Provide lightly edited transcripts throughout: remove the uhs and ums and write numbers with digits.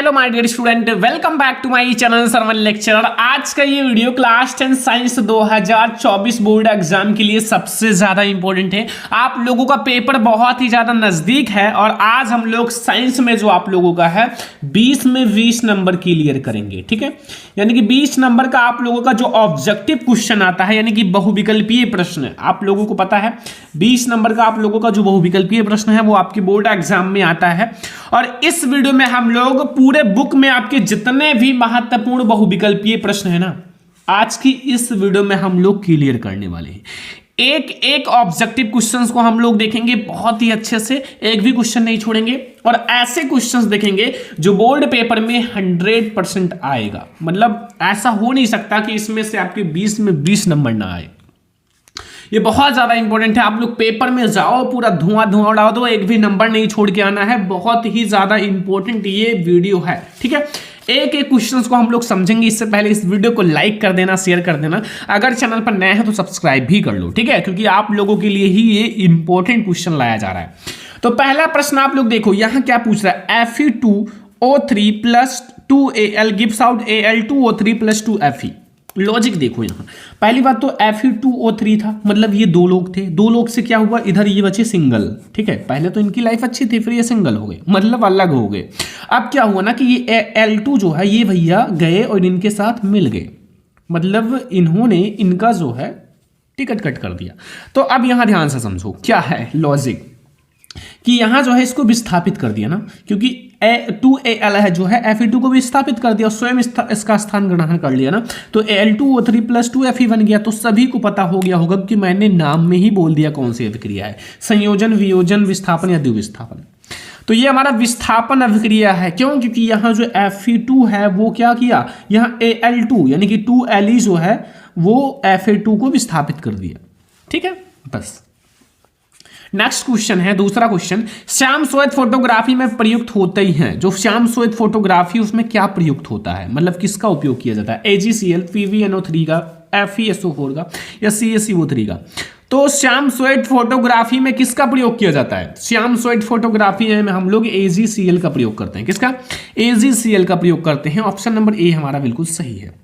Hello my dear student, welcome back to my channel Sarvan lecturer. आज का ये video class 10 science 2024 board exam के लिए सबसे ज्यादा इंपॉर्टेंट है। आप लोगों का पेपर बहुत ही ज्यादा नजदीक है और आज हम लोग साइंस में जो आप लोगों का है 20 में 20 नंबर क्लियर करेंगे। ठीक है, यानी कि 20 नंबर का आप लोगों का जो ऑब्जेक्टिव क्वेश्चन आता है, यानी कि बहुविकल्पीय प्रश्न, आप लोगों को पता है 20 नंबर का आप लोगों का जो बहुविकल्पीय प्रश्न है वो आपके बोर्ड एग्जाम में आता है। और इस वीडियो में हम लोग पूरे बुक में आपके जितने भी महत्वपूर्ण बहुविकल्पीय प्रश्न है ना, आज की इस वीडियो में हम लोग क्लियर करने वाले हैं। एक एक ऑब्जेक्टिव क्वेश्चंस को हम लोग देखेंगे बहुत ही अच्छे से, एक भी क्वेश्चन नहीं छोड़ेंगे और ऐसे क्वेश्चंस देखेंगे जो बोर्ड पेपर में 100% आएगा। मतलब ऐसा हो नहीं सकता कि इसमें से आपके 20 में 20 नंबर ना आए। ये बहुत ज्यादा इंपॉर्टेंट है। आप लोग पेपर में जाओ, पूरा धुआं उड़ा दो, एक भी नंबर नहीं छोड़ के आना है। बहुत ही ज्यादा इंपॉर्टेंट ये वीडियो है। ठीक है, एक एक क्वेश्चंस को हम लोग समझेंगे। इससे पहले इस वीडियो को लाइक कर देना, शेयर कर देना, अगर चैनल पर नए हैं तो सब्सक्राइब भी कर लो। ठीक है, क्योंकि आप लोगों के लिए ही ये इंपॉर्टेंट क्वेश्चन लाया जा रहा है। तो पहला प्रश्न आप लोग देखो, यहां क्या पूछ रहा है, Fe2O3 + 2Al gives out Al2O3 + 2Fe। Logic देखो, यहां पहली बात तो Fe2O3 था, मतलब ये दो लोग थे, दो लोग से क्या हुआ, इधर ये बचे सिंगल। ठीक है, पहले तो इनकी लाइफ अच्छी थी, फिर ये सिंगल हो गए, मतलब अलग हो गए। अब क्या हुआ ना कि ये L2 जो है ये भैया गए और इनके साथ मिल गए, मतलब इन्होंने इनका जो है टिकट कट कर दिया। तो अब यहां ध्यान से समझो क्या है लॉजिक, कि यहां जो है इसको विस्थापित कर दिया ना, क्योंकि 2Al है जो है Fe2 को विस्थापित कर दिया, स्वयं इसका स्थान ग्रहण कर लिया ना, तो Al2O3 + 2Fe बन गया। तो सभी को पता हो गया होगा कि मैंने नाम में ही बोल दिया कौन सी अभिक्रिया है, संयोजन, वियोजन, विस्थापन या द्विविस्थापन। तो ये हमारा विस्थापन अभिक्रिया है। क्यों? क्योंकि यहाँ जो Fe2 है वो क्या किया, यहाँ Al2 यानी कि 2Al जो है वो Fa2 को विस्थापित कर दिया। ठीक है, बस। नेक्स्ट क्वेश्चन है, दूसरा क्वेश्चन, श्याम श्वेत फोटोग्राफी में प्रयुक्त होते ही हैं। जो श्याम श्वेत फोटोग्राफी उसमें क्या प्रयुक्त होता है, मतलब किसका उपयोग किया जाता है, AgCl, PbNO3 का, FeSO4 का या CaCO3 का। तो श्याम श्वेत फोटोग्राफी में किसका प्रयोग किया जाता है, श्याम श्वेत फोटोग्राफी में हम लोग AgCl का प्रयोग करते हैं। किसका, AgCl का प्रयोग करते हैं। ऑप्शन नंबर ए हमारा बिल्कुल सही है।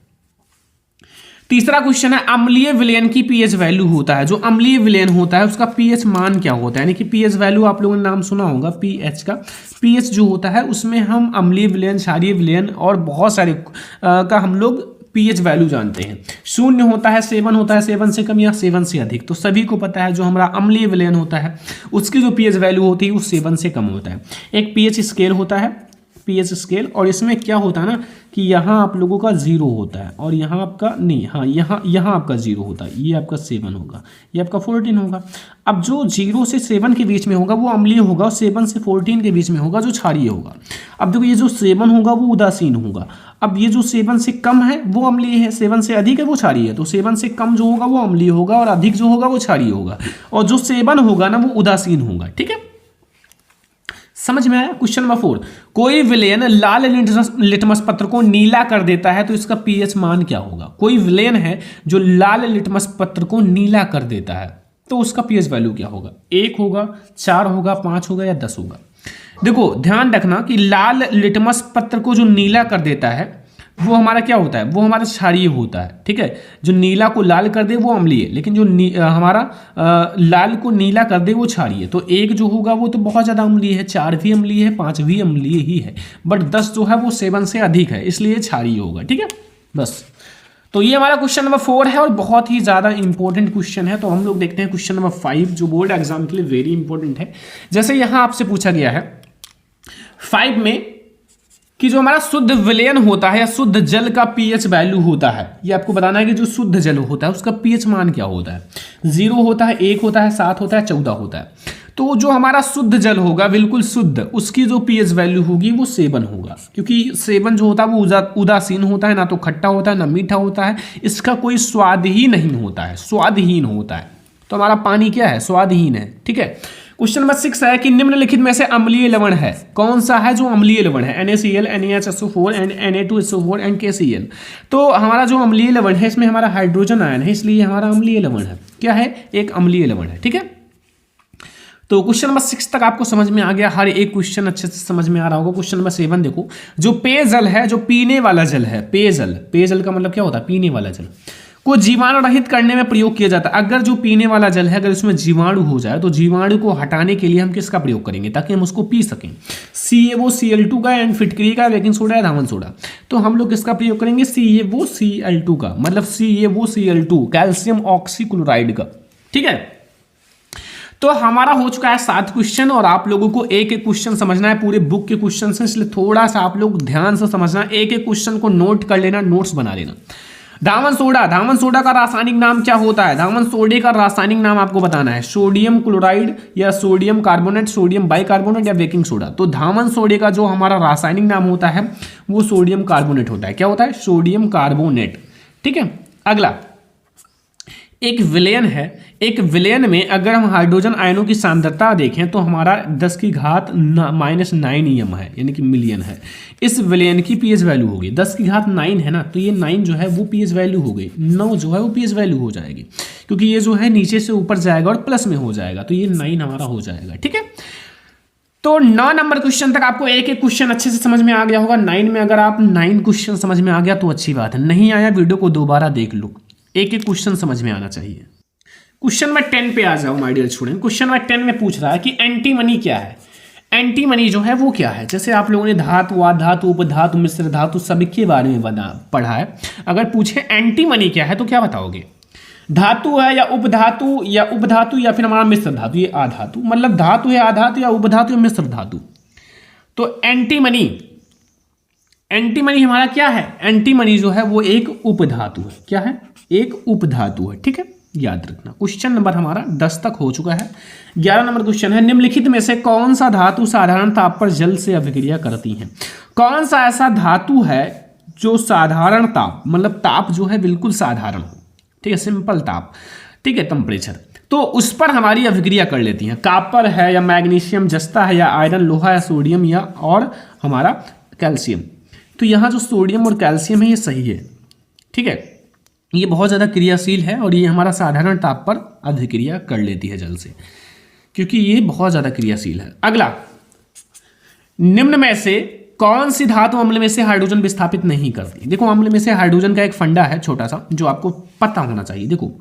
तीसरा क्वेश्चन है, अम्लीय विलयन की पीएच वैल्यू होता है। जो अम्लीय विलयन होता है उसका पीएच मान क्या होता है, यानी कि पीएच वैल्यू आप लोगों ने नाम सुना होगा पीएच का। पीएच जो होता है उसमें हम अम्लीय विलयन, क्षारीय विलयन और बहुत सारे का हम लोग पीएच वैल्यू जानते हैं। 0 होता है, 7 होता है, 7 से कम या 7 से अधिक। तो सभी को पता है जो हमारा अम्लीय विलयन होता है उसकी जो पीएच वैल्यू होती है वो 7 से कम होता है। एक पीएच स्केल होता है, पीएच स्केल, और इसमें क्या होता है ना कि यहाँ आप लोगों का 0 होता है और यहाँ आपका नहीं, हाँ यहाँ आपका 0 होता है, ये आपका 7 होगा, ये आपका 14 होगा। अब जो 0 से 7 के बीच में होगा वो अम्लीय होगा और 7 से 14 के बीच में होगा जो क्षारीय होगा। अब देखो ये जो 7 होगा वो उदासीन होगा। अब ये जो 7 से कम है वो अम्लीय है, 7 से अधिक है वो क्षारीय है। तो 7 से कम जो होगा वो अम्लीय होगा और अधिक जो होगा वो क्षारीय होगा, और जो 7 होगा ना वो उदासीन होगा। ठीक है, समझ में आया। क्वेश्चन नंबर 4, कोई विलयन लाल लिटमस पत्र को नीला कर देता है तो इसका पीएच मान क्या होगा। कोई विलयन है जो लाल लिटमस पत्र को नीला कर देता है तो उसका पीएच वैल्यू क्या होगा, 1 होगा, 4 होगा, 5 होगा या 10 होगा। देखो ध्यान रखना कि लाल लिटमस पत्र को जो नीला कर देता है वो हमारा क्या होता है, वो हमारा क्षारीय होता है। ठीक है, जो नीला को लाल कर दे वो अम्लीय, लेकिन जो हमारा लाल को नीला कर दे वो क्षारीय। तो 1 जो होगा वो तो बहुत ज़्यादा अम्लीय है, 4 भी अम्लीय है, 5 भी अम्लीय ही है, बट 10 जो है वो 7 से अधिक है, इसलिए क्षारीय होगा। ठीक है, बस। तो ये हमारा क्वेश्चन नंबर 4 है और बहुत ही ज़्यादा इंपॉर्टेंट क्वेश्चन है। तो हम लोग देखते हैं क्वेश्चन नंबर 5 जो बोर्ड एग्जाम के लिए वेरी इंपॉर्टेंट है। जैसे यहाँ आपसे पूछा गया है 5 में कि जो हमारा शुद्ध विलयन होता है या शुद्ध जल का पीएच वैल्यू होता है, ये आपको बताना है कि जो शुद्ध जल होता है उसका पीएच मान क्या होता है। 0 होता है, 1 होता है, 7 होता है, 14 होता है। तो जो हमारा शुद्ध जल होगा बिल्कुल शुद्ध, उसकी जो पीएच वैल्यू होगी वो 7 होगा, क्योंकि 7 जो होता है वो उदासीन होता है, ना तो खट्टा होता है ना मीठा होता है, इसका कोई स्वाद ही नहीं होता है, स्वादहीन होता है। तो हमारा पानी क्या है, स्वादहीन है। ठीक है, क्वेश्चन नंबर 6 है कि निम्नलिखित में से अम्लीय लवण है, कौन सा है जो अम्लीय लवण है, NaCl, NaHSO4 and Na2SO4 and KCl। तो हमारा जो अम्लीय लवण है इसमें हमारा हाइड्रोजन आयन है, इसलिए हमारा अम्लीय लवण है। क्या है, एक अम्लीय लवण है। ठीक है, तो क्वेश्चन नंबर 6 तक आपको समझ में आ गया, हर एक क्वेश्चन अच्छे से समझ में आ रहा होगा। क्वेश्चन नंबर 7 देखो, जो पेयजल है, जो पीने वाला जल है, पेयजल, पेयजल का मतलब क्या होता है, पीने वाला जल को जीवाणु रहित करने में प्रयोग किया जाता है। अगर जो पीने वाला जल है, अगर उसमें जीवाणु हो जाए तो जीवाणु को हटाने के लिए हम किसका प्रयोग करेंगे ताकि हम उसको पी सकें? CaO Cl2 का, एंड फिटकरी का, बेकिंग सोडा या धावन सोडा। तो हम लोग किसका प्रयोग करेंगे? CaO Cl2 का, मतलब CaO Cl2 कैल्शियम ऑक्सीक्लोराइड का। ठीक है, तो हमारा हो चुका है 7 क्वेश्चन और आप लोगों को एक एक क्वेश्चन समझना है, पूरे बुक के क्वेश्चन से, इसलिए थोड़ा सा आप लोग ध्यान से समझना, एक एक क्वेश्चन को नोट कर लेना, नोट्स बना लेना। धावन सोडा, धावन सोडा का रासायनिक नाम क्या होता है? धावन सोडे का रासायनिक नाम आपको बताना है, सोडियम क्लोराइड या सोडियम कार्बोनेट, सोडियम बाइकार्बोनेट या बेकिंग सोडा। तो धावन सोडे का जो हमारा रासायनिक नाम होता है वो सोडियम कार्बोनेट होता है। क्या होता है? Sodium carbonate. ठीक है, अगला एक विलयन है, एक विलयन में अगर हम हाइड्रोजन आयनों की सांद्रता देखें तो हमारा 10 की घात -9 EM है, यानी कि मिलियन है। इस विलयन की पीएच वैल्यू होगी 10 की घात 9 है ना, तो ये 9 जो है वो पीएच वैल्यू हो गई, 9 जो है वो पीएच वैल्यू हो जाएगी, क्योंकि ये जो है नीचे से ऊपर जाएगा और प्लस में हो जाएगा, तो ये 9 हमारा हो जाएगा। ठीक है, तो 9 नंबर क्वेश्चन तक आपको एक एक क्वेश्चन अच्छे से समझ में आ गया होगा। 9 में अगर आप 9 क्वेश्चन समझ में आ गया तो अच्छी बात है, नहीं आया वीडियो को दोबारा देख लो, एक एक क्वेश्चन समझ में आना चाहिए। क्वेश्चन नंबर 10 पे आ जाओ my dear student. Question number 10 में पूछ रहा है कि एंटीमनी क्या है। एंटीमनी जो है वो क्या है? जैसे आप लोगों ने धातु, आधातु, उपधातु, मिश्र धातु सभी के बारे में पढ़ा है। अगर पूछे एंटीमनी क्या है तो क्या बताओगे? धातु है या उपधातु, या फिर हमारा मिश्र धातु, ये आधातु, मतलब धातु है, आधातु या उपधातु या मिश्र धातु। तो एंटीमनी, एंटीमनी हमारा क्या है? एंटीमनी जो है वो एक उपधातु है। क्या है? एक उपधातु है। ठीक है, याद रखना। क्वेश्चन नंबर हमारा 10 तक हो चुका है। 11 नंबर क्वेश्चन है, निम्नलिखित में से कौन सा धातु साधारण ताप पर जल से अभिक्रिया करती है? कौन सा ऐसा धातु है जो साधारण ताप, मतलब ताप जो है बिल्कुल साधारण हो, ठीक है, सिंपल ताप, ठीक है, टेम्परेचर, तो उस पर हमारी अभिक्रिया कर लेती है? कापर है या मैग्नीशियम, जस्ता है या आयरन, लोहा या सोडियम या और हमारा कैल्शियम। तो यहाँ जो सोडियम और कैल्शियम है ये सही है। ठीक है, ये बहुत ज़्यादा क्रियाशील है और ये हमारा साधारण ताप पर अभिक्रिया कर लेती है जल से, क्योंकि ये बहुत ज़्यादा क्रियाशील है। अगला, निम्न में से कौन सी धातु अम्ल में से हाइड्रोजन विस्थापित नहीं करती? देखो, अम्ल में से हाइड्रोजन का एक फंडा है छोटा सा जो आपको पता होना चाहिए। देखो,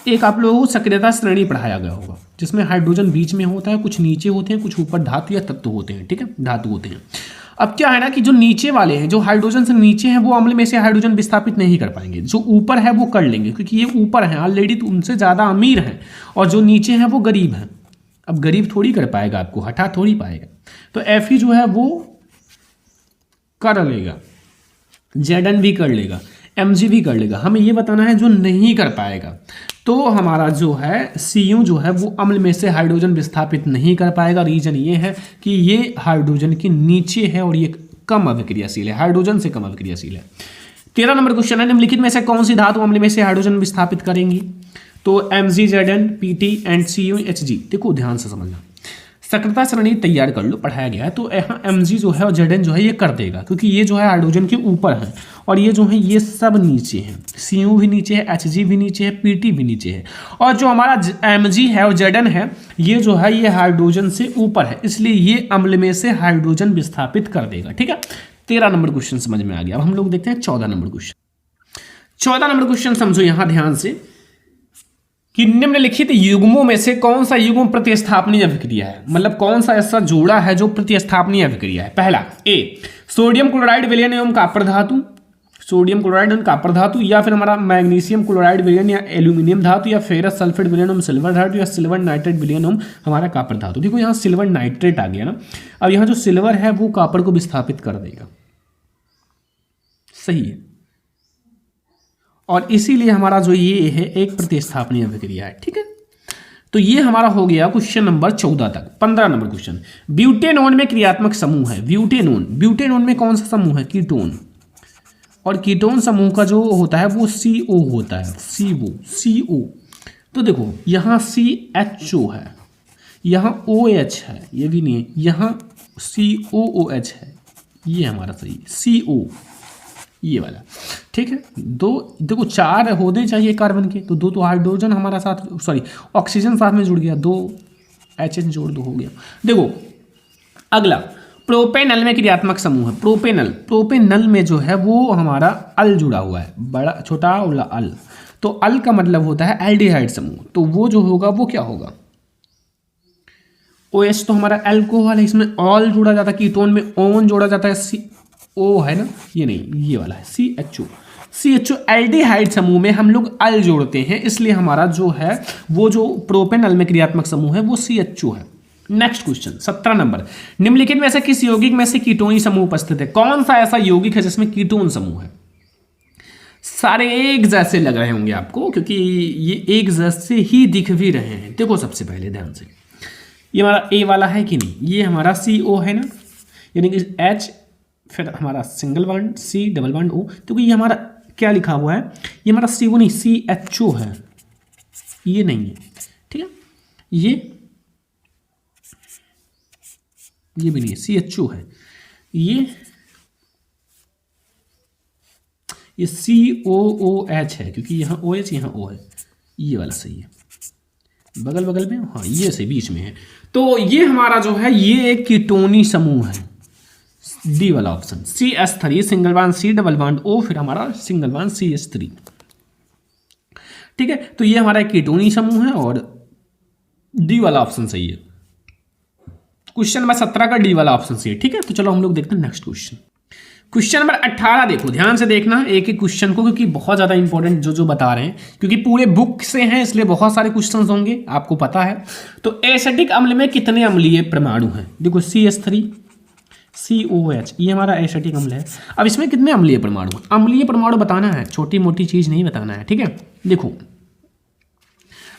एक आप लोगों को सक्रियता श्रेणी पढ़ाया गया होगा जिसमें हाइड्रोजन बीच में होता है, कुछ नीचे होते हैं, कुछ ऊपर धातु या तत्व होते हैं। ठीक है, धातु होते हैं। अब क्या है ना कि जो नीचे वाले हैं, जो हाइड्रोजन से नीचे हैं, वो अम्ल में से हाइड्रोजन विस्थापित नहीं कर पाएंगे। जो ऊपर है वो कर लेंगे, क्योंकि ये ऊपर हैं ऑलरेडी, तो उनसे ज़्यादा अमीर हैं, और जो नीचे हैं वो गरीब हैं। अब गरीब थोड़ी कर पाएगा, आपको हटा थोड़ी पाएगा, तो Fe जो है वो कर लेगा, Zn भी कर लेगा, Mg भी कर लेगा। हमें ये बताना है जो नहीं कर पाएगा, तो हमारा जो है Cu जो है वो अम्ल में से हाइड्रोजन विस्थापित नहीं कर पाएगा। रीजन ये है कि ये हाइड्रोजन के नीचे है और ये कम अभिक्रियाशील है, हाइड्रोजन से कम अभिक्रियाशील है। 13 नंबर क्वेश्चन है, निम्नलिखित में से कौन सी धातु अम्ल में से हाइड्रोजन विस्थापित करेंगी? तो Mg, Zn, Pt and Cu, Hg। देखो ध्यान से समझना, सक्रियता श्रेणी तैयार कर लो, पढ़ाया गया है। तो यहाँ Mg जो है और Zn जो है ये कर देगा, क्योंकि ये जो है हाइड्रोजन के ऊपर है और ये जो है ये सब नीचे हैं। Cu भी नीचे है, Hg भी नीचे है, Pt भी नीचे है, और जो हमारा Mg है और Zn है ये जो है ये हाइड्रोजन से ऊपर है, इसलिए ये अम्ल में से हाइड्रोजन विस्थापित कर देगा। ठीक है, 13 नंबर क्वेश्चन समझ में आ गया। अब हम लोग देखते हैं 14 नंबर क्वेश्चन। 14 नंबर क्वेश्चन समझो यहाँ ध्यान से कि निम्नलिखित युग्मों में से कौन सा युग्म प्रतिस्थापनीय अभिक्रिया है? मतलब कौन सा ऐसा जोड़ा है जो प्रतिस्थापनीय अभिक्रिया है? पहला, ए सोडियम क्लोराइड विलयन एवं कॉपर धातु, सोडियम क्लोराइड एवं कॉपर धातु, या फिर हमारा मैग्नीशियम क्लोराइड विलयन या एल्यूमिनियम धातु, या फेरस सल्फेट विलयन एवं सिल्वर धातु, या सिल्वर नाइट्रेट विलयन एवं हमारा कॉपर धातु। देखो यहाँ सिल्वर नाइट्रेट आ गया ना, अब यहाँ जो सिल्वर है वो कॉपर को विस्थापित कर देगा, सही है, और इसीलिए हमारा जो ये है एक प्रतिस्थापनीय अभिक्रिया है। ठीक है, तो ये हमारा हो गया क्वेश्चन नंबर 14 तक। 15 नंबर क्वेश्चन, ब्यूटेनोन में क्रियात्मक समूह है। ब्यूटेनोन, ब्यूटेनोन में कौन सा समूह है? कीटोन, और कीटोन समूह का जो होता है वो CO होता है, CO। तो देखो यहाँ CHO है, यहाँ OH है, ये भी नहीं है, यहाँ COOH है, ये हमारा सही CO, ये वाला। ठीक है, दो देखो 4 होने चाहिए कार्बन के, तो 2 तो हाइड्रोजन हमारा साथ, सॉरी ऑक्सीजन साथ में जुड़ गया, 2 HH जोड़ दो, हो गया। देखो अगला प्रोपेनल में क्रियात्मक समूह है। प्रोपेनल में जो है वो हमारा अल जुड़ा हुआ है, बड़ा छोटा वाला अल, तो अल का मतलब होता है एल्डिहाइड समूह, तो वो जो होगा वो क्या होगा, OH तो हमारा एल्कोहल है, इसमें ऑल जोड़ा जाता है, कीटोन में ओन जोड़ा जाता है, CO है ना, ये नहीं, ये वाला है CHO एल्डिहाइड समूह में हम लोग अल जोड़ते हैं, इसलिए हमारा जो है वो जो प्रोपेनल में क्रियात्मक समूह है वो CHO है। नेक्स्ट क्वेश्चन 17 नंबर, निम्नलिखित में से किस यौगिक में से कीटोनी समूह उपस्थित है? कौन सा ऐसा यौगिक है जिसमें कीटोन समूह है? सारे एक जैसे लग रहे होंगे आपको, क्योंकि ये एक जैसे ही दिख भी रहे हैं। देखो सबसे पहले ध्यान से, ये हमारा A वाला है कि नहीं, ये हमारा CO है ना, यानी कि H फिर हमारा single bond C double bond O, तो ये हमारा क्या लिखा हुआ है, ये हमारा CO नहीं CHO है, ये नहीं है, ठीक है, ये भी नहीं है, CHO है, ये COOH है, क्योंकि यहाँ OH यहाँ O है, ये वाला सही है, बगल बगल में, हाँ ये से बीच में है, तो ये हमारा जो है ये एक कीटोनी समूह है, डी वाला option CH3 single bond C double bond O, फिर हमारा सिंगल बॉन्ड CH3, ठीक है, तो ये हमारा एक कीटोनी समूह है और डी वाला ऑप्शन सही है। क्वेश्चन नंबर 17 का डी वाला ऑप्शन सही है, ठीक है। तो चलो हम लोग देखते हैं नेक्स्ट क्वेश्चन नंबर 18। देखो ध्यान से देखना एक एक क्वेश्चन को, क्योंकि बहुत ज़्यादा इंपॉर्टेंट जो बता रहे हैं, क्योंकि पूरे बुक से हैं इसलिए बहुत सारे क्वेश्चंस होंगे, आपको पता है। तो एसिटिक अम्ल में कितने अम्लीय परमाणु हैं? देखो CH3 COH, ये हमारा एसिटिक अम्ल है। अब इसमें कितने अम्लीय परमाणु हैं? अम्लीय परमाणु बताना है, छोटी मोटी चीज़ नहीं बताना है, ठीक है। देखो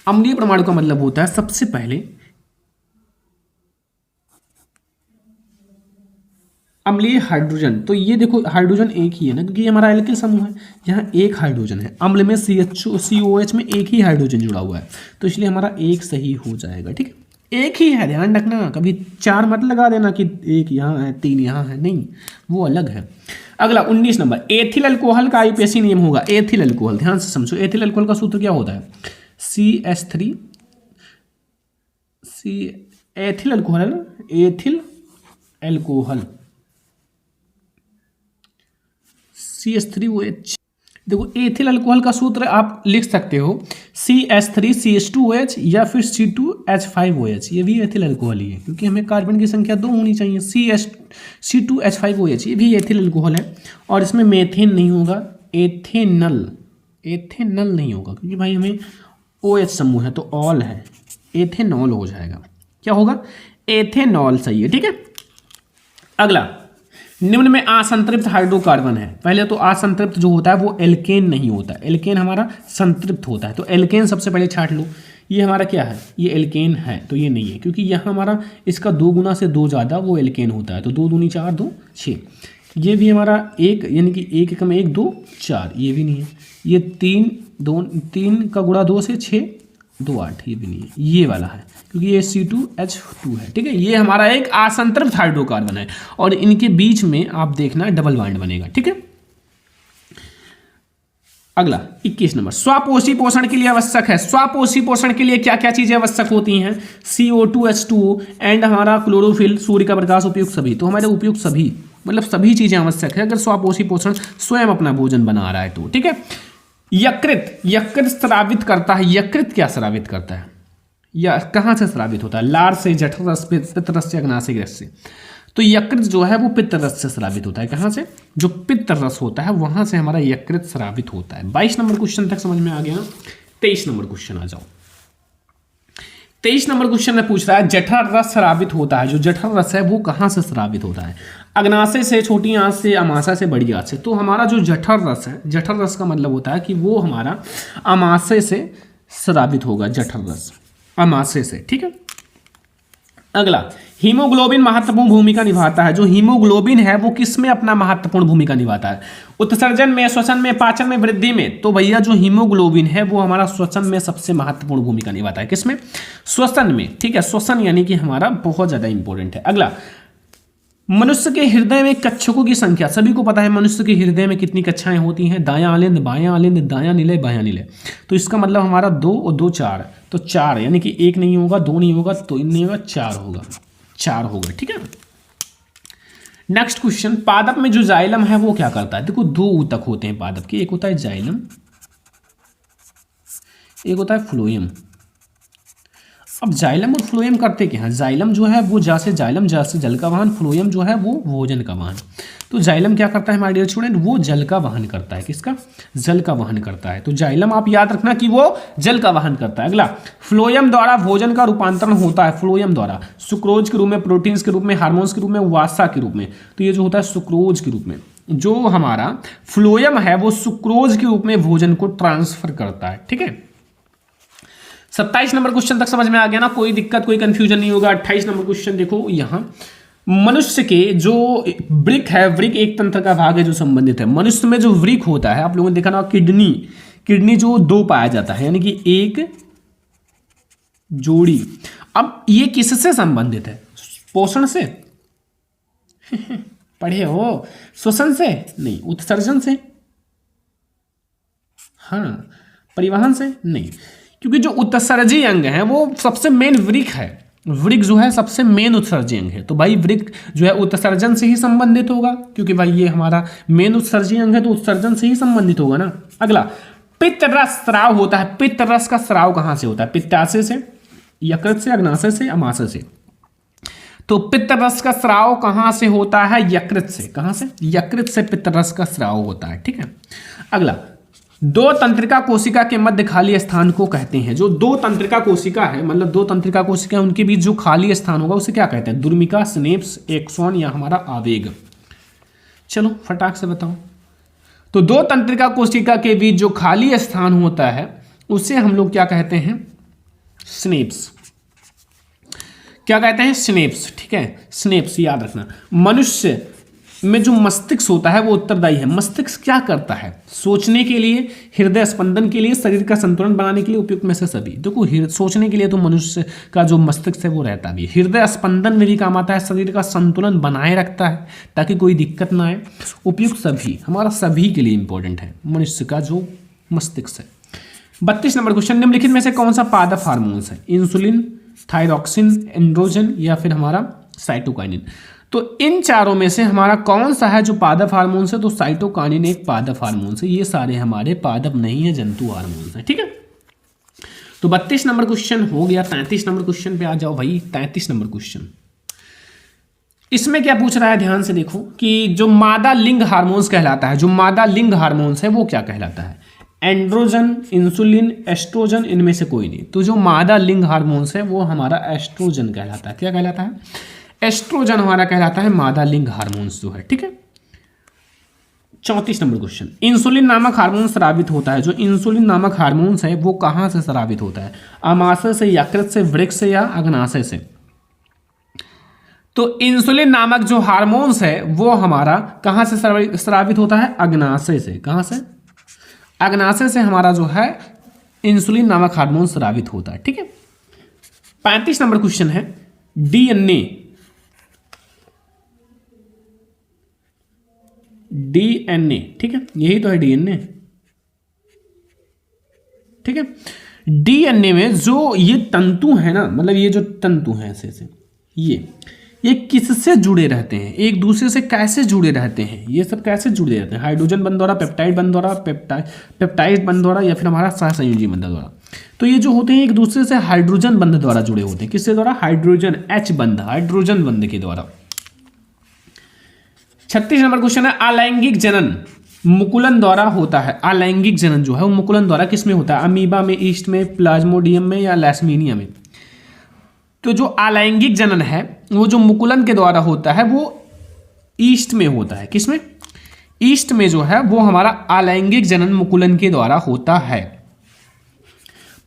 अम्लीय परमाणु का मतलब होता है सबसे पहले अम्लीय हाइड्रोजन, तो ये देखो हाइड्रोजन एक ही है ना, क्योंकि ये हमारा एल्किल समूह है, यहाँ एक हाइड्रोजन है। अम्ल में COH में एक ही हाइड्रोजन जुड़ा हुआ है, तो इसलिए हमारा एक सही हो जाएगा, ठीक है। एक ही है, ध्यान रखना, कभी 4 मत लगा देना कि एक यहाँ है 3 यहाँ है, नहीं, वो अलग है। अगला 19 नंबर, एथिल अल्कोहल का आईपीएसी नियम होगा। एथिल अल्कोहल, ध्यान से समझो, एथिल अल्कोहल का सूत्र क्या होता है? CH3 एथिल अल्कोहल है ना, एथिल अल्कोहल CH3OH। देखो एथिल अल्कोहल का सूत्र आप लिख सकते हो CH3 CH2OH या फिर C2H5OH, ये भी एथिल अल्कोहल ही है, क्योंकि हमें कार्बन की संख्या 2 होनी चाहिए। C2H5OH ये भी एथिल अल्कोहल है, और इसमें मेथेन नहीं होगा, एथेनल नहीं होगा, क्योंकि भाई हमें OH समूह है तो ऑल है, एथेनॉल हो जाएगा। क्या होगा? एथेनॉल, सही है, ठीक है। अगला, निम्न में असंतृप्त हाइड्रोकार्बन है। पहले तो असंतृप्त जो होता है वो एल्केन नहीं होता, एल्केन हमारा संतृप्त होता है, तो एल्केन सबसे पहले छांट लो। ये हमारा क्या है? ये एल्केन है, तो ये नहीं है, क्योंकि यहाँ हमारा इसका 2 गुना से 2 ज़्यादा वो एल्केन होता है, तो 2 दूनी 4 2 6। ये भी हमारा 1, यानी कि 1 एकम 1 2 4, ये भी नहीं है। ये 3 का गुणा 2 से 6 2 8, ये भी नहीं है, ये वाला है, क्योंकि ये C2H2 है, ठीक है। ये हमारा एक असंतृप्त हाइड्रोकार्बन है, और इनके बीच में आप देखना डबल बॉन्ड बनेगा, ठीक है। अगला 21 नंबर, स्वापोषी पोषण के लिए आवश्यक है। स्वापोषी पोषण के लिए क्या क्या चीजें आवश्यक होती हैं? CO2H2O एंड हमारा क्लोरोफिल, सूर्य का प्रकाश, उपयुक्त सभी। तो हमारे उपयुक्त सभी मतलब सभी चीजें आवश्यक है अगर स्वापोषी पोषण स्वयं अपना भोजन बना रहा है तो, ठीक है। यकृत स्रावित करता है। यकृत क्या स्रावित करता है? या कहाँ से स्रावित होता है? लार से, जठर रस, पित्त रस से, अग्नाशय रस से। तो यकृत जो है वो पित्त रस से स्रावित होता है। कहाँ से? जो पित्त रस होता है वहां से हमारा यकृत स्रावित होता है। 22 नंबर क्वेश्चन तक समझ में आ गया ना। 23 नंबर क्वेश्चन आ जाओ। 23 नंबर क्वेश्चन में पूछ रहा है जठर रस स्रावित होता है। जो जठर रस है वो कहाँ से स्रावित होता है? अग्नाशय से, छोटी आंत से, अमाशय से, बड़ी आंत से। तो हमारा जो जठर रस है, जठर रस का मतलब होता है कि वो हमारा अमाशय से स्रावित होगा। जठर रस अमाशय से, ठीक है। अगला, हीमोग्लोबिन महत्वपूर्ण भूमिका निभाता है। जो हीमोग्लोबिन है वो किसमें अपना महत्वपूर्ण भूमिका निभाता है? उत्सर्जन में, श्वसन में, पाचन में, वृद्धि में। तो भैया जो हीमोग्लोबिन है वो हमारा श्वसन में सबसे महत्वपूर्ण भूमिका निभाता है। किसमें? श्वसन में, ठीक है। श्वसन यानी कि हमारा बहुत ज्यादा इंपॉर्टेंट है। अगला, मनुष्य के हृदय में कच्छों की संख्या, सभी को पता है मनुष्य के हृदय में कितनी कक्षाएं होती हैं, दायां आलिंद, बायां आलिंद, दायां निलय, बायां निलय। तो इसका मतलब हमारा 2 और 2 4, तो 4 यानी कि 1 नहीं होगा, 2 नहीं होगा, 3 नहीं होगा, 4 होगा, 4 होगा। ठीक है। नेक्स्ट क्वेश्चन, पादप में जो जाइलम है वो क्या करता है? देखो 2 ऊतक होते हैं पादप के, एक होता है जाइलम, एक होता है फ्लोएम। अब जाइलम और फ्लोएम करते क्या है? जाइलम जो है वो जैसे जल का वाहन, फ्लोएम जो है वो भोजन का वाहन। तो जाइलम क्या करता है माय डियर स्टूडेंट? वो जल का वाहन करता है। किसका? जल का वाहन करता है। तो जाइलम आप याद रखना कि वो जल का वाहन करता है। अगला, फ्लोएम द्वारा भोजन का रूपांतरण होता है, फ्लोएम द्वारा सुक्रोज के रूप में, प्रोटीन्स के रूप में, हार्मोन्स के रूप में, वासा के रूप में। तो ये जो होता है सुक्रोज के रूप में, जो हमारा फ्लोएम है वो सुक्रोज के रूप में भोजन को ट्रांसफर करता है। ठीक है। 27 नंबर क्वेश्चन तक समझ में आ गया ना? कोई दिक्कत, कोई कंफ्यूजन नहीं होगा। 28 नंबर क्वेश्चन देखो, यहां मनुष्य के जो वृक्क है, वृक्क एक तंत्र का भाग है जो संबंधित है। मनुष्य में जो वृक्क होता है, आप लोगों ने देखा ना, किडनी जो 2 पाया जाता है, यानी कि एक जोड़ी। अब ये किससे संबंधित है? पोषण से पढ़े हो? श्वसन से नहीं, उत्सर्जन से, हाँ, परिवहन से नहीं, क्योंकि जो उत्सर्जी अंग है वो सबसे मेन वृक्क है। वृक्क जो है सबसे मेन उत्सर्जी अंग है। तो भाई वृक्क जो है उत्सर्जन से ही संबंधित होगा, क्योंकि भाई ये हमारा मेन उत्सर्जी अंग है, तो उत्सर्जन से ही संबंधित होगा ना। अगला, पित्त रस स्राव होता है। पित्त रस का स्राव कहां से होता है? पित्ताशय से, यकृत से, अग्नाशय से, अमाशय से। तो पित्त रस का स्राव कहां से होता है? यकृत से। कहां से? यकृत से पित्त रस का स्राव होता है। ठीक है। अगला, 2 तंत्रिका कोशिका के मध्य खाली स्थान को कहते हैं। जो 2 तंत्रिका कोशिका है, मतलब 2 तंत्रिका कोशिका है, उनके बीच जो खाली स्थान होगा उसे क्या कहते हैं? दुर्मिका, स्नेप्स, एक्सॉन या हमारा आवेग। चलो फटाक से बताओ। तो 2 तंत्रिका कोशिका के बीच जो खाली स्थान होता है उसे हम लोग क्या कहते हैं? स्नेप्स। क्या कहते हैं? स्नेप्स। ठीक है, स्नेप्स याद रखना। मनुष्य में जो मस्तिष्क होता है वो उत्तरदायी है। मस्तिष्क क्या करता है? सोचने के लिए, हृदय स्पंदन के लिए, शरीर का संतुलन बनाने के लिए, उपयुक्त में से सभी। देखो सोचने के लिए तो मनुष्य का जो मस्तिष्क है वो रहता भी है। हृदय स्पंदन में भी काम आता है, शरीर का संतुलन बनाए रखता है ताकि कोई दिक्कत ना आए। उपयुक्त सभी, हमारा सभी के लिए इंपॉर्टेंट है मनुष्य का जो मस्तिष्क है। 32 नंबर क्वेश्चन, निम्नलिखित में से कौन सा पादप हार्मोन्स है? इंसुलिन, थायरॉक्सिन, एंड्रोजन या फिर हमारा साइटोकाइनिन। तो इन चारों में से हमारा कौन सा है जो पादप हार्मोन है? तो साइटोकाइनिन एक पादप हार्मोन है। ये सारे हमारे पादप नहीं है, जंतु हार्मोन है। ठीक है। तो 32 नंबर क्वेश्चन हो गया। 33 नंबर क्वेश्चन पे आ जाओ भाई। 33 नंबर क्वेश्चन, इसमें क्या पूछ रहा है? ध्यान से देखो कि जो मादा लिंग हार्मोन्स कहलाता है, जो मादा लिंग हार्मोन्स है वो क्या कहलाता है? एंड्रोजन, इंसुलिन, एस्ट्रोजन, इनमें से कोई नहीं। तो जो मादा लिंग हार्मोन्स है वो हमारा एस्ट्रोजन कहलाता है। क्या कहलाता है? एस्ट्रोजन हमारा कहलाता है मादा लिंग हार्मोन्स जो है। ठीक है। 34 नंबर क्वेश्चन, इंसुलिन नामक हार्मोन स्रावित होता है। जो इंसुलिन नामक हार्मोन्स है वो कहां से स्रावित होता है? अमाशय से, यकृत से, वृक्क से या अग्नाशय से? तो इंसुलिन नामक जो हार्मोन्स है वो हमारा कहां से स्रावित होता है? अग्नाशय से। कहां से? अग्नाशय से हमारा जो है इंसुलिन नामक हार्मोन स्रावित होता है। ठीक है। 35 नंबर क्वेश्चन है, डीएनए। ठीक है, यही तो है डीएनए। ठीक है। डीएनए में जो ये तंतु है ना, मतलब ये जो तंतु हैं ऐसे ये किससे जुड़े रहते हैं? एक दूसरे से कैसे जुड़े रहते हैं? ये सब कैसे जुड़े रहते हैं? हाइड्रोजन बंध द्वारा, पेप्टाइड बंध द्वारा, पेप्टाइड बंध द्वारा या फिर हमारा सहसंयोजी बंध द्वारा। तो ये जो होते हैं एक दूसरे से हाइड्रोजन बंध द्वारा जुड़े होते हैं। किससे द्वारा? हाइड्रोजन, H बंध, हाइड्रोजन बंध के द्वारा। 36 नंबर क्वेश्चन है, अलैंगिक जनन मुकुलन द्वारा होता है। अलैंगिक जनन जो है वो मुकुलन द्वारा किस में होता है? अमीबा में, ईस्ट में, प्लाज्मोडियम में या लैस्मीनिया में? तो जो अलैंगिक जनन है वो जो मुकुलन के द्वारा होता है वो ईस्ट में होता है। किसमें? ईस्ट में जो है वो हमारा अलैंगिक जनन मुकुलन के द्वारा होता है।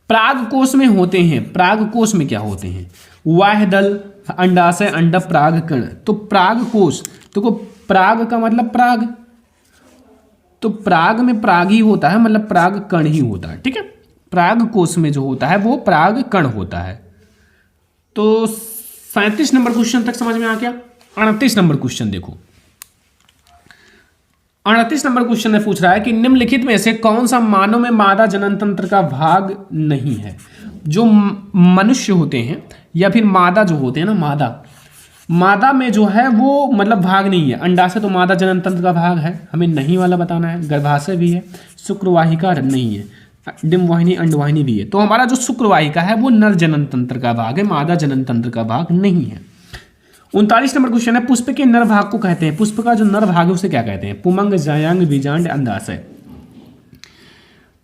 प्राग कोश में होते हैं। प्राग कोश में क्या होते हैं? वाह्यदल, अंडाशय, अंडक, प्राग कण। तो प्राग कोश, तो प्राग का मतलब प्राग, तो प्राग में प्राग ही होता है, मतलब प्राग कण ही होता है। ठीक है। प्राग कोश में जो होता है वो प्राग कण होता है। तो 37 नंबर क्वेश्चन तक समझ में आ गया? 38 नंबर क्वेश्चन देखो, 38 नंबर क्वेश्चन में पूछ रहा है कि निम्नलिखित में से कौन सा मानव में मादा जनन तंत्र का भाग नहीं है। जो मनुष्य होते हैं या फिर मादा जो होते हैं ना, मादा में जो है वो मतलब भाग नहीं है। अंडा से तो मादा जनन तंत्र का भाग है, हमें नहीं वाला बताना है। गर्भाशय भी है, शुक्रवाहिका नहीं है, डिम्बवाहिनी अंडवाहिनी भी है। तो हमारा जो शुक्रवाहिका है वो नर जनन तंत्र का भाग है, मादा जनन तंत्र का भाग नहीं है। 39 नंबर क्वेश्चन है, पुष्प के नर भाग को कहते हैं, पुष्प का जो नर भाग है उसे क्या कहते हैं? पुमंग, जायांग, बीजांड, अंडाशय।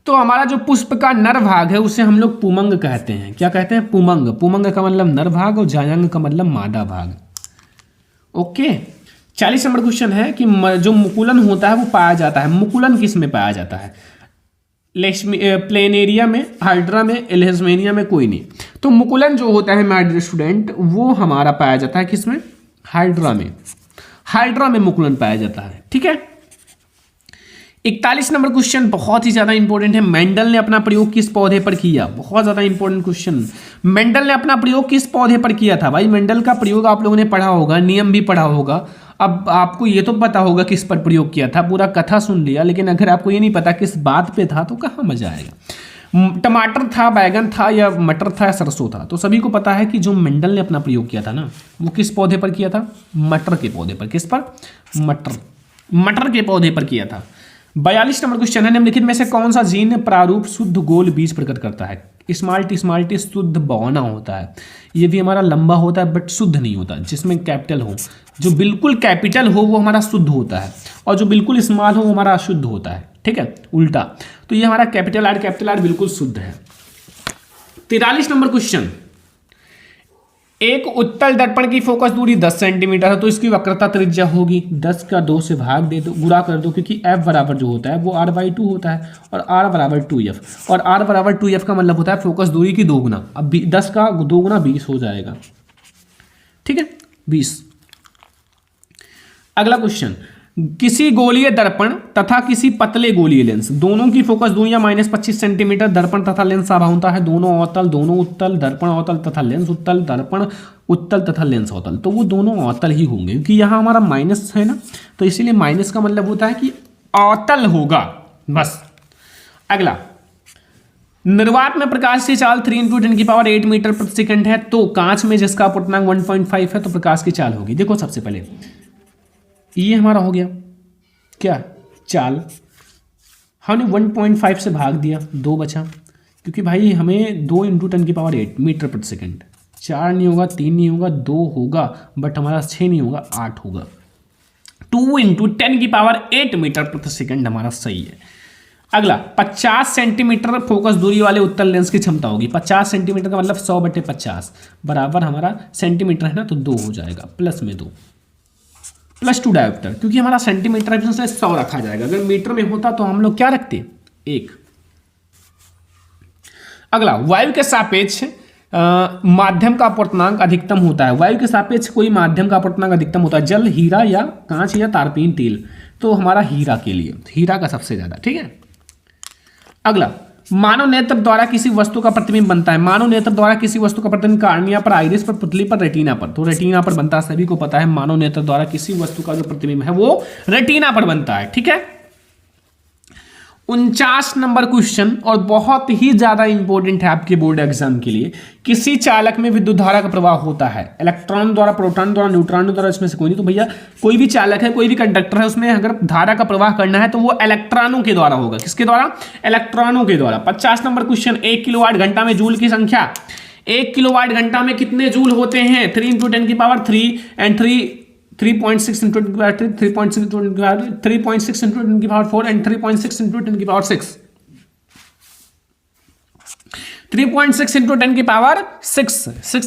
तो हमारा जो पुष्प का नर भाग है उसे हम लोग पुमंग कहते हैं। क्या कहते हैं? पुमंग। पुमंग का मतलब नर भाग और जायांग का मतलब मादा भाग। ओके। 40 नंबर क्वेश्चन है कि जो मुकुलन होता है वो पाया जाता है, मुकुलन किस में पाया जाता है? प्लेनेरिया में, हाइड्रा में, एल्हेस्मेनिया में, कोई नहीं। तो मुकुलन जो होता है माय डियर स्टूडेंट वो हमारा पाया जाता है किसमें? हाइड्रा में। हाइड्रा में मुकुलन पाया जाता है। ठीक है। 41 नंबर क्वेश्चन बहुत ही ज्यादा इंपॉर्टेंट है। मेंडल ने अपना प्रयोग किस पौधे पर किया? बहुत ज्यादा इंपॉर्टेंट क्वेश्चन। मेंडल ने अपना प्रयोग किस पौधे पर किया था? भाई मेंडल का प्रयोग आप लोगों ने पढ़ा होगा, नियम भी पढ़ा होगा। अब आपको ये तो पता होगा किस पर प्रयोग किया था, पूरा कथा सुन लिया, लेकिन अगर आपको ये नहीं पता किस बात पे था तो कहाँ मजा आएगा। टमाटर था, बैगन था, या मटर था, या सरसों था? तो सभी को पता है कि जो मेंडल ने अपना प्रयोग किया था ना वो किस पौधे पर किया था? मटर के पौधे पर। किस पर? मटर के पौधे पर किया था। 42 नंबर क्वेश्चन है, निम्नलिखित में से कौन सा जीन प्रारूप शुद्ध गोल बीज प्रकट करता है? स्मॉल टी शुद्ध बौना होता है। ये भी हमारा लंबा होता है बट शुद्ध नहीं होता। जिसमें कैपिटल हो, जो बिल्कुल कैपिटल हो वो हमारा शुद्ध होता है, और जो बिल्कुल स्मॉल हो वो हमारा अशुद्ध होता है। ठीक है, उल्टा। तो ये हमारा कैपिटल आर बिल्कुल शुद्ध है। 43 नंबर क्वेश्चन, एक उत्तल दर्पण की फोकस दूरी 10 सेंटीमीटर है तो इसकी वक्रता त्रिज्या होगी 10 का 2 से भाग दे दो, गुणा कर दो, क्योंकि f बराबर जो होता है वो r/2 होता है और r बराबर 2f, और r बराबर 2f का मतलब होता है फोकस दूरी की दोगुना। अब 10 का 2 गुना 20 हो जाएगा। ठीक है, 20। अगला क्वेश्चन, किसी गोलीय दर्पण तथा किसी पतले गोलीय लेंस दोनों की फोकस दूरियां -25 सेंटीमीटर, दर्पण तथा लेंस साभावता है दोनों अवतल, दोनों उत्तल, दर्पण अवतल तथा लेंस उत्तल, दर्पण उत्तल तथा लेंस अवतल। तो वो दोनों अवतल ही होंगे, क्योंकि यहाँ हमारा माइनस है ना, तो इसीलिए माइनस का मतलब होता है कि अवतल होगा बस। अगला, निर्वात में प्रकाश की चाल 3 × 10⁸ मीटर प्रति सेकंड है तो कांच में जिसका अपवर्तनांक 1.5 है तो प्रकाश की चाल होगी। देखो सबसे पहले ये हमारा हो गया क्या? चाल। हमने 1.5 से भाग दिया, 2 बचा, क्योंकि भाई हमें 2 × 10⁸ मीटर प्रति सेकंड। 4 नहीं होगा, 3 नहीं होगा, 2 होगा, बट हमारा 6 नहीं होगा, 8 होगा। 2 × 10⁸ मीटर प्रति सेकंड हमारा सही है। अगला, 50 सेंटीमीटर फोकस दूरी वाले उत्तल लेंस की क्षमता होगी। 50 सेंटीमीटर का मतलब 100/50 बराबर हमारा सेंटीमीटर है ना, तो 2 हो जाएगा, प्लस में 2, +2 डायोप्टर, क्योंकि हमारा सेंटीमीटर है 100 रखा जाएगा। अगर मीटर में होता तो हम लोग क्या रखते? 1। अगला, वायु के सापेक्ष माध्यम का अपवर्तनांक अधिकतम होता है। वायु के सापेक्ष कोई माध्यम का अपवर्तनांक अधिकतम होता है, जल, हीरा या कांच या तारपीन तेल। तो हमारा हीरा के लिए, हीरा का सबसे ज्यादा। ठीक है। अगला, मानव नेत्र द्वारा किसी वस्तु का प्रतिबिंब बनता है। मानव नेत्र द्वारा किसी वस्तु का प्रतिबिंब कार्निया पर, आइरिस पर, पुतली पर, रेटिना पर। तो रेटिना पर बनता है, सभी को पता है। मानव नेत्र द्वारा किसी वस्तु का जो प्रतिबिंब है वो रेटिना पर बनता है। ठीक है। 49 नंबर क्वेश्चन, और बहुत ही ज्यादा इंपॉर्टेंट है आपके बोर्ड एग्जाम के लिए। किसी चालक में विद्युत धारा का प्रवाह होता है, इलेक्ट्रॉन द्वारा, प्रोटॉन द्वारा, न्यूट्रॉन द्वारा, इसमें से कोई नहीं। तो भैया कोई भी चालक है, कोई भी कंडक्टर है, उसमें अगर धारा का प्रवाह करना है तो वो इलेक्ट्रॉनों के द्वारा होगा। किसके द्वारा? इलेक्ट्रॉनों के द्वारा। 50 नंबर क्वेश्चन, 1 किलोवाट घंटा में जूल की संख्या। 1 किलोवाट घंटा में कितने जूल होते हैं? 3 × 10⁻³ एंड 3.6 × 10⁻3, 3.6 × 10⁻4 एंड 3.6 × 10⁻6। 3.6 ×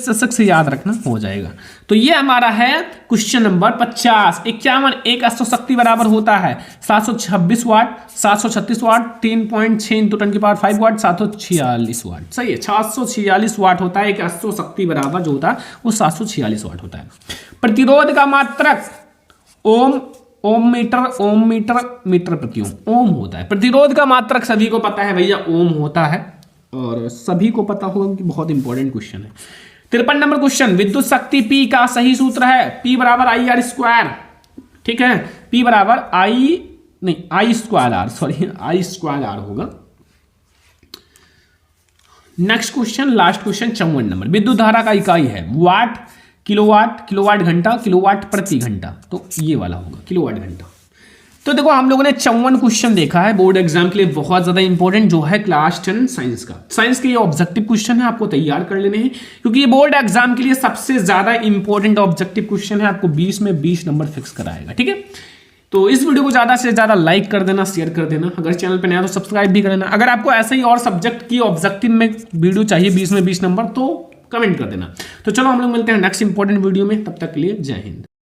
10⁻6 याद रखना, हो जाएगा। तो ये हमारा है क्वेश्चन नंबर 50। 51, एक अश्वशक्ति बराबर होता है 726 वाट, 736 वाट, 3.6 × 10⁵ वाट, 746 वाट। सही है, 746 वाट होता है। एक अश्वशक्ति बराबर जो होता है वो 746 वाट होता है। प्रतिरोध का मात्रक ओम मीटर प्रति ओम होता है। प्रतिरोध का मात्रक सभी को पता है भैया, ओम होता है, और सभी को पता होगा कि बहुत इंपॉर्टेंट क्वेश्चन है। 53 नंबर क्वेश्चन, विद्युत शक्ति P का सही सूत्र है P बराबर आई आर स्क्वायर। ठीक है, P बराबर I square R, sorry I square R होगा। Next question, last question 54 number, विद्युत धारा का इकाई है वाट, किलोवाट, किलोवाट घंटा, किलोवाट प्रति घंटा, तो ये वाला होगा किलोवाट घंटा। तो देखो हम लोगों ने 54 क्वेश्चन देखा है बोर्ड एग्जाम के लिए बहुत ज्यादा इंपॉर्टेंट, जो है क्लास 10 साइंस का। साइंस के ये ऑब्जेक्टिव क्वेश्चन है, आपको तैयार कर लेने हैं, क्योंकि ये बोर्ड एग्जाम के लिए सबसे ज्यादा इंपॉर्टेंट ऑब्जेक्टिव क्वेश्चन है। आपको 20 में 20 नंबर फिक्स कराएगा। ठीक है, तो इस वीडियो को ज्यादा से ज्यादा लाइक कर देना, शेयर कर देना, अगर चैनल पर नया तो सब्सक्राइब भी कर देना। अगर आपको ऐसे ही और सब्जेक्ट की ऑब्जेक्टिव में वीडियो चाहिए 20 में 20 नंबर, तो कमेंट कर देना। तो चलो हम लोग मिलते हैं नेक्स्ट इंपॉर्टेंट वीडियो में, तब तक के लिए जय हिंद।